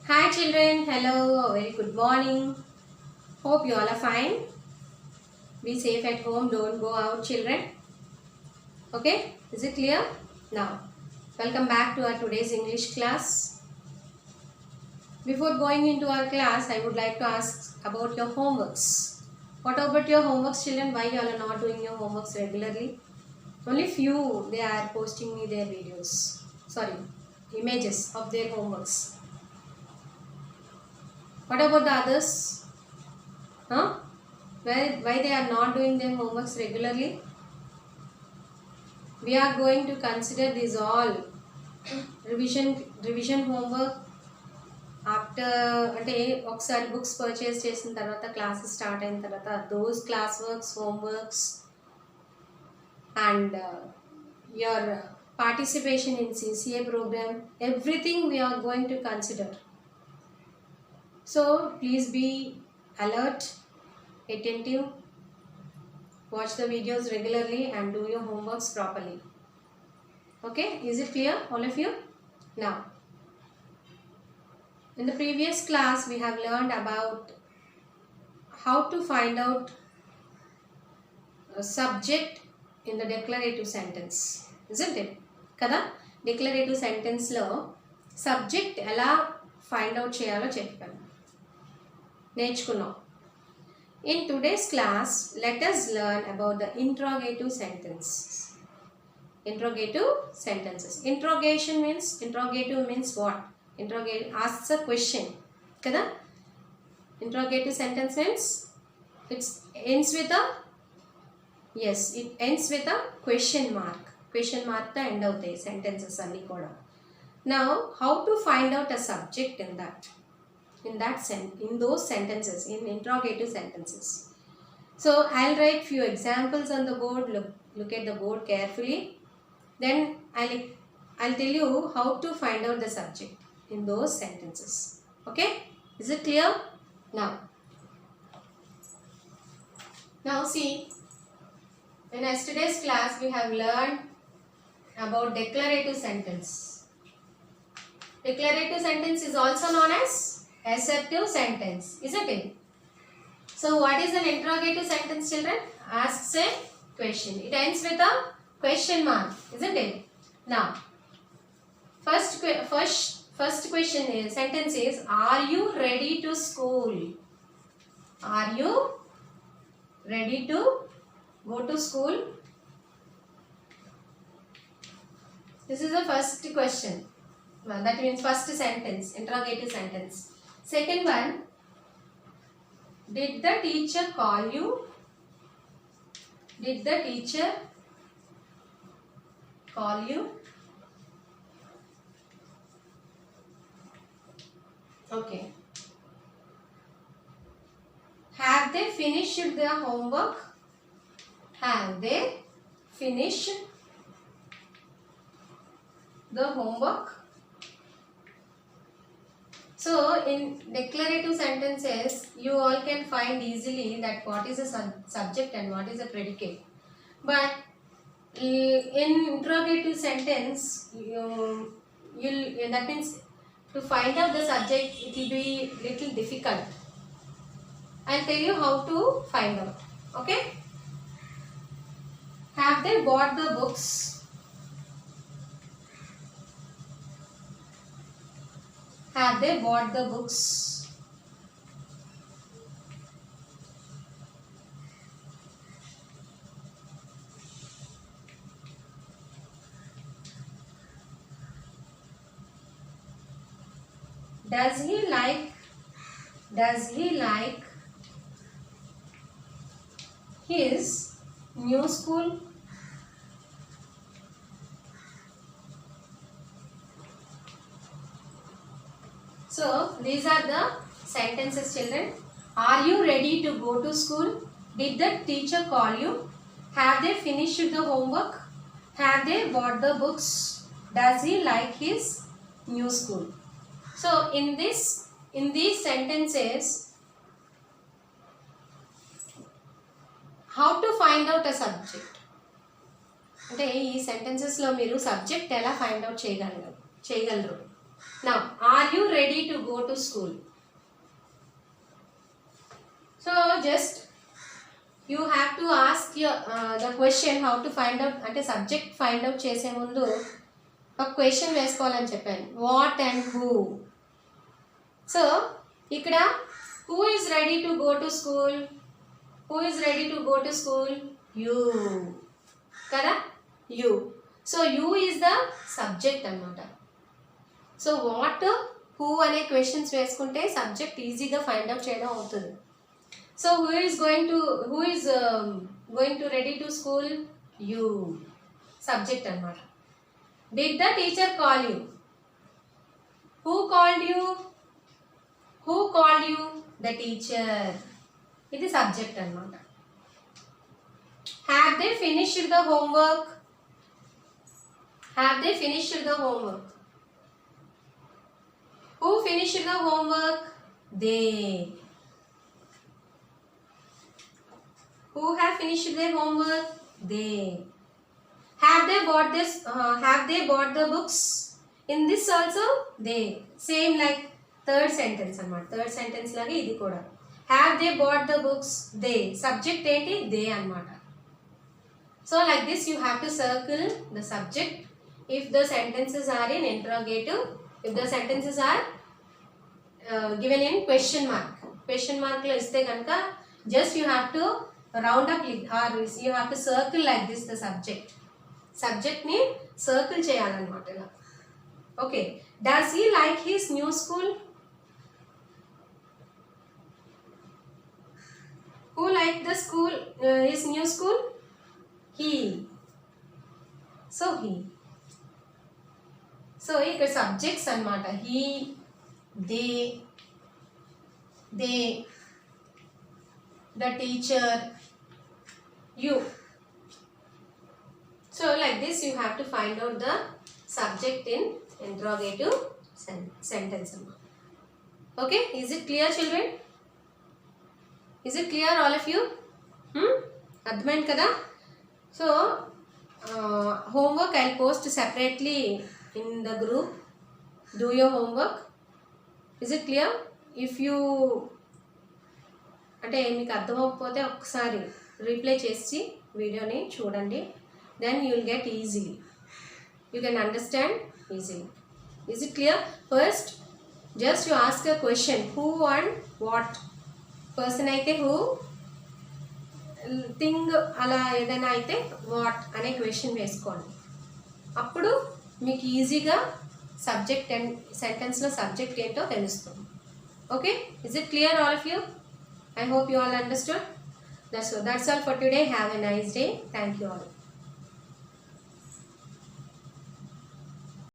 Hi children, hello, a very good morning. Hope you all are fine. Be safe at home, don't go out children. Okay, is it clear? Now, welcome back to our today's English class. Before going into our class, I would like to ask about your homeworks. What about your homeworks children? Why you all are not doing your homeworks regularly? Only few they are posting me their videos. Sorry, images of their homeworks. What about the others? Huh? Why they are not doing their homeworks regularly? We are going to consider these all revision homework after అంటే ఒకసారి books purchase చేసిన తర్వాత classes start అయిన తర్వాత those class works homeworks and your participation in CCA program, everything we are going to consider. So please be alert, attentive, watch the videos regularly and do your homeworks properly. Okay, is it clear all of you? Now, in the previous class we have learned about how to find out a subject in the declarative sentence, isn't it? Kada declarative sentence lo subject ela find out cheyalo cheppanu నేర్చుకున్నాం. In today's class, let us learn about the interrogative sentence. Interrogative sentences. Interrogative means what? Interrogate asks a question. Kada? Interrogative sentence means it ends with a it ends with a question mark. Question mark the end of the sentences anni kuda. Now, how to find out a subject in those sentences, in interrogative sentences. So I'll write few examples on the board. Look at the board carefully. Then I'll tell you how to find out the subject in those sentences. Okay, is it clear? Now see, in yesterday's class we have learned about declarative sentence. Declarative sentence is also known as assertive sentence, isn't it? So what is an interrogative sentence children? Asks a question. It ends with a question mark, isn't it? Now, first question is, sentence is, are you ready to school? Are you ready to go to school? This is the first question. Well, that means first sentence, interrogative sentence. Second one, did the teacher call you? Did the teacher call you? Okay. Have they finished their homework? Have they finished the homework? So in declarative sentences, you all can find easily that what is a subject and what is a predicate. But in interrogative sentence, that means to find out the subject, it will be little difficult. I'll tell you how to find out. Okay? Have they bought the books? Have they bought the books? Does he like his new school? So these are the sentences children. Are you ready to go to school? Did the teacher call you? Have they finished the homework? Have they bought the books? Does he like his new school? So in these sentences, how to find out a subject? అంటే ఈ సెంటెన్సెస్లో మీరు subject ఎలా find out చేయగలరు Now, are you ready to go to school? So just you have to ask your the question how to find out, అంటే subject find out చేసే ముందు ఒక question వేసుకోవాలని చెప్పాను, వాట్ అండ్ హూ. సో ఇక్కడ who is ready to go to school, who is ready to go to school, you కదా, you. So you is the subject అనమాట. So what who అనే questions వేసుకుంటే సబ్జెక్ట్ ఈజీగా find out చేయడం అవుతుంది. So who is going to ready to school, you, subject అన్నమాట. Did the teacher call you? Who called you? Who called you? The teacher. ఇది subject అన్నమాట. Have they finished the homework? Have they finished the homework? Who finished the homework? They. Who have finished their homework? They. Have they bought the books? In this also they. Same like third sentence అన్నమాట. Third sentence లాగే ఇది కూడా. Have they bought the books? They. Subject ఏంటి? They అన్నమాట. So like this you have to circle the subject if the sentences are in interrogative. If the sentences are given in question mark. Question mark లో ఇస్తే కనుక just you have to round up or you have to circle like this the subject ni circle చేయాలన్నమాట ఇలా. Okay, does he like his new school? Who liked the school, his new school? He. So he. So ఇక్కడ subjects అన్నమాట. He, they, the teacher, you. So like this you have to find out the subject in interrogative sentence. Okay, is it clear children? Is it clear all of you? అర్థమైంది కదా. So homework I'll post separately in the group. Do your homework. Is it clear? If you అంటే మీకు అర్థమవకపోతే ఒకసారి replay చేసి వీడియోని చూడండి, then you will get easily, you can understand easily. Is it clear? First just you ask a question, who and what. Person అయితే who, thing అలా ఏదైనా అయితే వాట్ అనే క్వశ్చన్ వేసుకోండి. అప్పుడు మీకు ఈజీగా సబ్జెక్ట్ అండ్ సెంటెన్స్లో సబ్జెక్ట్ ఏంటో తెలుస్తుంది. Okay, is it clear all of you? I hope you all understood. That's all for today. Have a nice day. Thank you all.